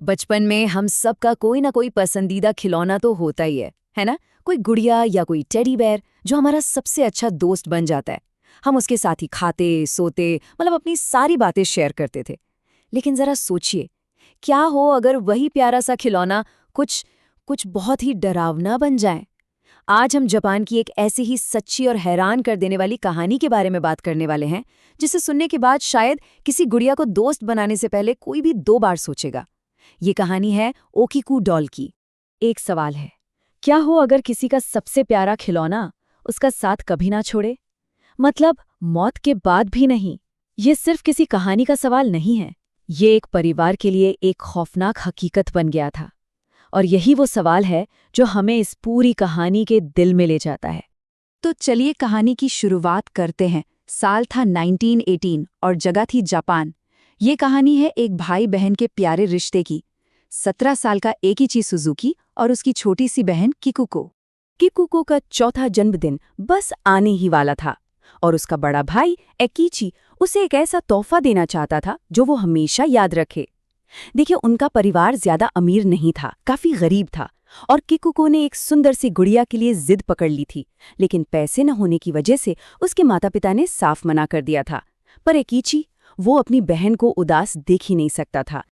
बचपन में हम सबका कोई ना कोई पसंदीदा खिलौना तो होता ही है ना? कोई गुड़िया या कोई टेडी बेयर जो हमारा सबसे अच्छा दोस्त बन जाता है। हम उसके साथ ही खाते, सोते, मतलब अपनी सारी बातें शेयर करते थे। लेकिन जरा सोचिए, क्या हो अगर वही प्यारा सा खिलौना कुछ कुछ बहुत ही डरावना बन जाए? आज हम जापान की एक ऐसी ही सच्ची और हैरान कर देने वाली कहानी के बारे में बात करने वाले हैं, जिसे सुनने के बाद शायद किसी गुड़िया को दोस्त बनाने से पहले कोई भी 2 बार सोचेगा। ये कहानी है ओकीकू डॉल की। एक सवाल है, क्या हो अगर किसी का सबसे प्यारा खिलौना उसका साथ कभी ना छोड़े? मतलब मौत के बाद भी नहीं। ये सिर्फ किसी कहानी का सवाल नहीं है, ये एक परिवार के लिए एक खौफनाक हकीकत बन गया था। और यही वो सवाल है जो हमें इस पूरी कहानी के दिल में ले जाता है। तो चलिए कहानी की शुरुआत करते हैं। साल था 1918 और जगह थी जापान। ये कहानी है एक भाई बहन के प्यारे रिश्ते की। 17 साल का एकिची सुजुकी और उसकी छोटी सी बहन किकुको। किकुको का चौथा जन्मदिन बस आने ही वाला था और उसका बड़ा भाई एकीची उसे एक ऐसा तोहफा देना चाहता था जो वो हमेशा याद रखे। देखिए, उनका परिवार ज्यादा अमीर नहीं था, काफी गरीब था और किकुको ने एक सुंदर सी गुड़िया के लिए जिद पकड़ ली थी। लेकिन पैसे न होने की वजह से उसके माता पिता ने साफ मना कर दिया था। पर एकीची, वो अपनी बहन को उदास देख ही नहीं सकता था।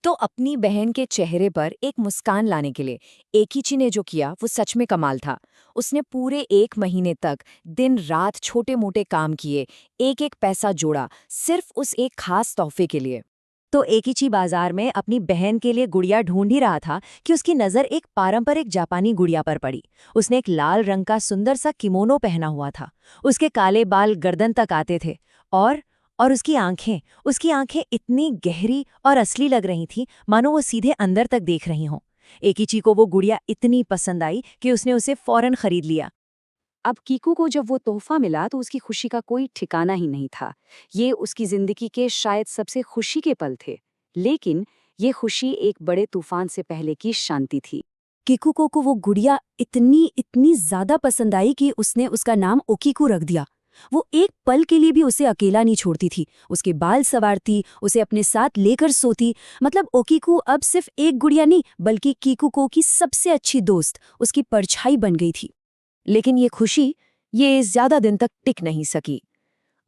तो अपनी बहन के चेहरे पर एक मुस्कान लाने के लिए एकीची ने जो किया वो सच में कमाल था। उसने पूरे 1 महीने तक दिन रात छोटे मोटे काम किए, एक एक पैसा जोड़ा, सिर्फ उस एक खास तोहफे के लिए। तो एकीची बाजार में अपनी बहन के लिए गुड़िया ढूंढ ही रहा था कि उसकी नज़र एक पारंपरिक जापानी गुड़िया पर पड़ी। उसने एक लाल रंग का सुंदर सा किमोनो पहना हुआ था। उसके काले बाल गर्दन तक आते थे और उसकी आंखें इतनी गहरी और असली लग रही थीं, मानो वो सीधे अंदर तक देख रही हों। एकीची को वो गुड़िया इतनी पसंद आई कि उसने उसे फौरन खरीद लिया। अब कीकू को जब वो तोहफा मिला तो उसकी खुशी का कोई ठिकाना ही नहीं था। ये उसकी जिंदगी के शायद सबसे खुशी के पल थे। लेकिन ये खुशी एक बड़े तूफान से पहले की शांति थी। कीकू को वो गुड़िया इतनी इतनी ज्यादा पसंद आई कि उसने उसका नाम ओकीकू रख दिया। वो एक पल के लिए भी उसे अकेला नहीं छोड़ती थी। उसके बाल संवारती, उसे अपने साथ लेकर सोती। मतलब ओकीकू अब सिर्फ एक गुड़िया नहीं, बल्कि कीकू की सबसे अच्छी दोस्त, उसकी परछाई बन गई थी। लेकिन ये खुशी ज्यादा दिन तक टिक नहीं सकी।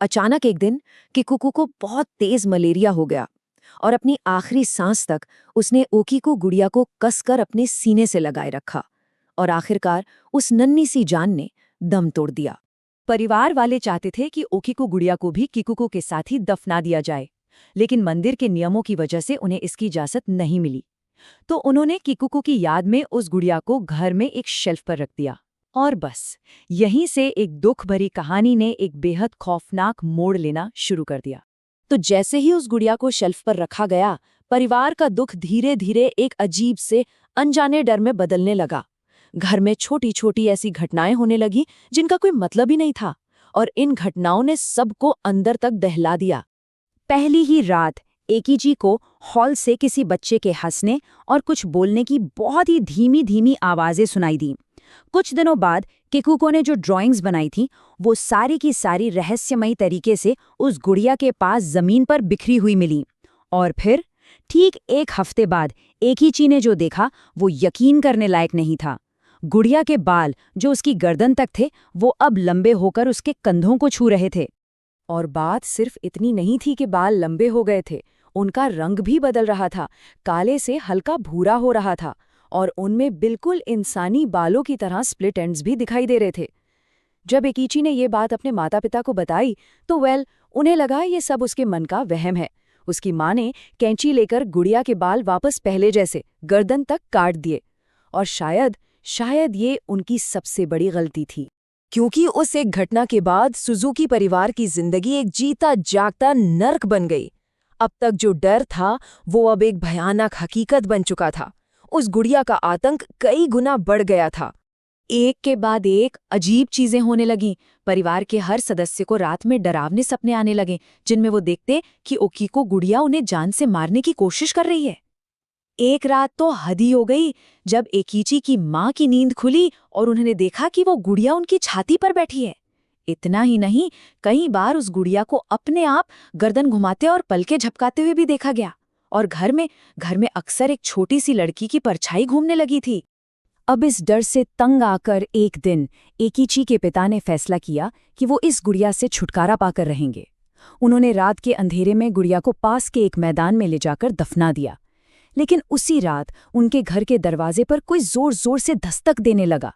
अचानक एक दिन किकुकू को बहुत तेज मलेरिया हो गया और अपनी आखिरी सांस तक उसने ओकीकू गुड़िया को कसकर अपने सीने से लगाए रखा और आखिरकार उस नन्ही सी जान ने दम तोड़ दिया। परिवार वाले चाहते थे कि ओकीकू गुड़िया को भी किकुकू के साथ ही दफना दिया जाए, लेकिन मंदिर के नियमों की वजह से उन्हें इसकी इजाजत नहीं मिली। तो उन्होंने किकुकू की याद में उस गुड़िया को घर में एक शेल्फ पर रख दिया। और बस यहीं से एक दुख भरी कहानी ने एक बेहद खौफनाक मोड़ लेना शुरू कर दिया। तो जैसे ही उस गुड़िया को शेल्फ पर रखा गया, परिवार का दुख धीरे धीरे एक अजीब से अनजाने डर में बदलने लगा। घर में छोटी छोटी ऐसी घटनाएं होने लगी जिनका कोई मतलब ही नहीं था, और इन घटनाओं ने सबको अंदर तक दहला दिया। पहली ही रात एकीजी को हॉल से किसी बच्चे के हंसने और कुछ बोलने की बहुत ही धीमी धीमी आवाजें सुनाई दी। कुछ दिनों बाद किकुको ने जो ड्राइंग्स बनाई थी वो सारी की सारी रहस्यमयी तरीके से उस गुड़िया के पास जमीन पर बिखरी हुई मिली। और फिर ठीक 1 हफ्ते बाद एकीची ने जो देखा वो यकीन करने लायक नहीं था। गुड़िया के बाल जो उसकी गर्दन तक थे वो अब लंबे होकर उसके कंधों को छू रहे थे। और बात सिर्फ इतनी नहीं थी कि बाल लंबे हो गए थे, उनका रंग भी बदल रहा था, काले से हल्का भूरा हो रहा था और उनमें बिल्कुल इंसानी बालों की तरह स्प्लिट एंड्स भी दिखाई दे रहे थे। जब एकीची ने ये बात अपने माता पिता को बताई तो उन्हें लगा ये सब उसके मन का वहम है। उसकी माँ ने कैंची लेकर गुड़िया के बाल वापस पहले जैसे गर्दन तक काट दिए। और शायद ये उनकी सबसे बड़ी गलती थी, क्योंकि उस एक घटना के बाद सुजुकी परिवार की जिंदगी एक जीता जागता नर्क बन गई। अब तक जो डर था वो अब एक भयानक हकीकत बन चुका था। उस गुड़िया का आतंक कई गुना बढ़ गया था। एक के बाद एक अजीब चीजें होने लगीं। परिवार के हर सदस्य को रात में डरावने सपने आने लगे, जिनमें वो देखते कि ओकीको गुड़िया उन्हें जान से मारने की कोशिश कर रही है। एक रात तो हद ही हो गई जब एकीची की माँ की नींद खुली और उन्होंने देखा कि वो गुड़िया उनकी छाती पर बैठी है। इतना ही नहीं, कई बार उस गुड़िया को अपने आप गर्दन घुमाते और पलके झपकाते हुए भी देखा गया। और घर में अक्सर एक छोटी सी लड़की की परछाई घूमने लगी थी। अब इस डर से तंग आकर एक दिन एकीची के पिता ने फैसला किया कि वो इस गुड़िया से छुटकारा पाकर रहेंगे। उन्होंने रात के अंधेरे में गुड़िया को पास के एक मैदान में ले जाकर दफना दिया। लेकिन उसी रात उनके घर के दरवाजे पर कोई जोर जोर से दस्तक देने लगा।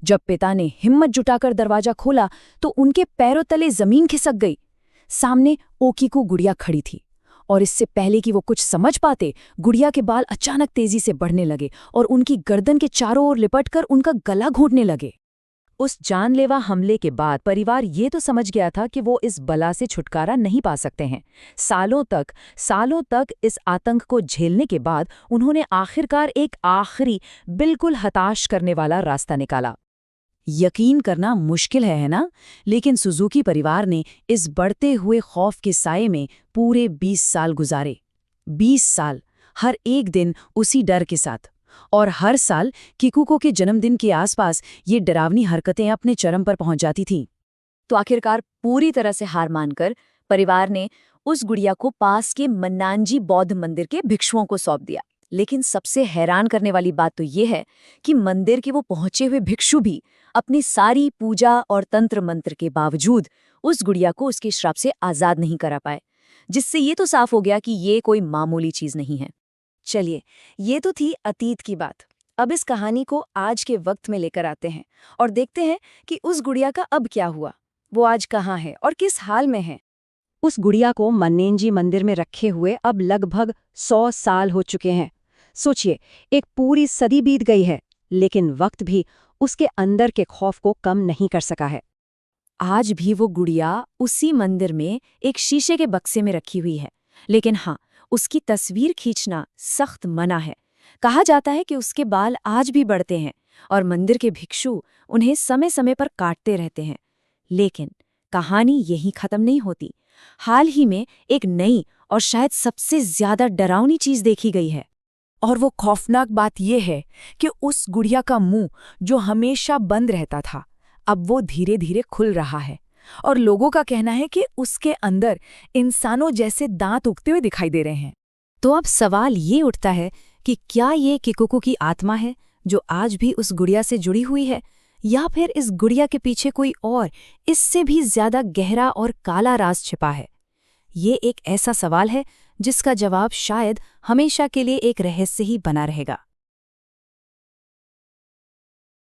जब पिता ने हिम्मत जुटाकर दरवाजा खोला तो उनके पैरों तले जमीन खिसक गई। सामने ओकीकू गुड़िया खड़ी थी और इससे पहले कि वो कुछ समझ पाते, गुड़िया के बाल अचानक तेजी से बढ़ने लगे और उनकी गर्दन के चारों ओर लिपटकर उनका गला घोंटने लगे। उस जानलेवा हमले के बाद परिवार ये तो समझ गया था कि वो इस बला से छुटकारा नहीं पा सकते हैं। सालों तक इस आतंक को झेलने के बाद उन्होंने आखिरकार एक आखिरी, बिल्कुल हताश करने वाला रास्ता निकाला। यकीन करना मुश्किल है ना? लेकिन सुजुकी परिवार ने इस बढ़ते हुए खौफ के साये में पूरे 20 साल गुजारे। 20 साल, हर एक दिन उसी डर के साथ। और हर साल किकुको के जन्मदिन के आसपास ये डरावनी हरकतें अपने चरम पर पहुंच जाती थीं। तो आखिरकार पूरी तरह से हार मानकर परिवार ने उस गुड़िया को पास के मन्नांजी बौद्ध मंदिर के भिक्षुओं को सौंप दिया। लेकिन सबसे हैरान करने वाली बात तो ये है कि मंदिर के वो पहुंचे हुए भिक्षु भी अपनी सारी पूजा और तंत्र मंत्र के बावजूद उस गुड़िया को उसके श्राप से आजाद नहीं करा पाए, जिससे ये तो साफ हो गया कि ये कोई मामूली चीज नहीं है। चलिए, ये तो थी अतीत की बात। अब इस कहानी को आज के वक्त में लेकर आते हैं और देखते हैं कि उस गुड़िया का अब क्या हुआ, वो आज कहाँ है और किस हाल में है। उस गुड़िया को मन्नेंजी मंदिर में रखे हुए अब लगभग 100 साल हो चुके हैं। सोचिए, एक पूरी सदी बीत गई है, लेकिन वक्त भी उसके अंदर के खौफ को कम नहीं कर सका है। आज भी वो गुड़िया उसी मंदिर में एक शीशे के बक्से में रखी हुई है, लेकिन हाँ, उसकी तस्वीर खींचना सख्त मना है। कहा जाता है कि उसके बाल आज भी बढ़ते हैं और मंदिर के भिक्षु उन्हें समय समय पर काटते रहते हैं। लेकिन कहानी यहीं खत्म नहीं होती। हाल ही में एक नई और शायद सबसे ज्यादा डरावनी चीज देखी गई है। और वो खौफनाक बात यह है कि उस गुड़िया का मुंह, जो हमेशा बंद रहता था, अब वो धीरे धीरे खुल रहा है और लोगों का कहना है कि उसके अंदर इंसानों जैसे दांत उगते हुए दिखाई दे रहे हैं। तो अब सवाल ये उठता है कि क्या ये किकुको की आत्मा है जो आज भी उस गुड़िया से जुड़ी हुई है, या फिर इस गुड़िया के पीछे कोई और इससे भी ज्यादा गहरा और काला राज छिपा है। ये एक ऐसा सवाल है जिसका जवाब शायद हमेशा के लिए एक रहस्य ही बना रहेगा।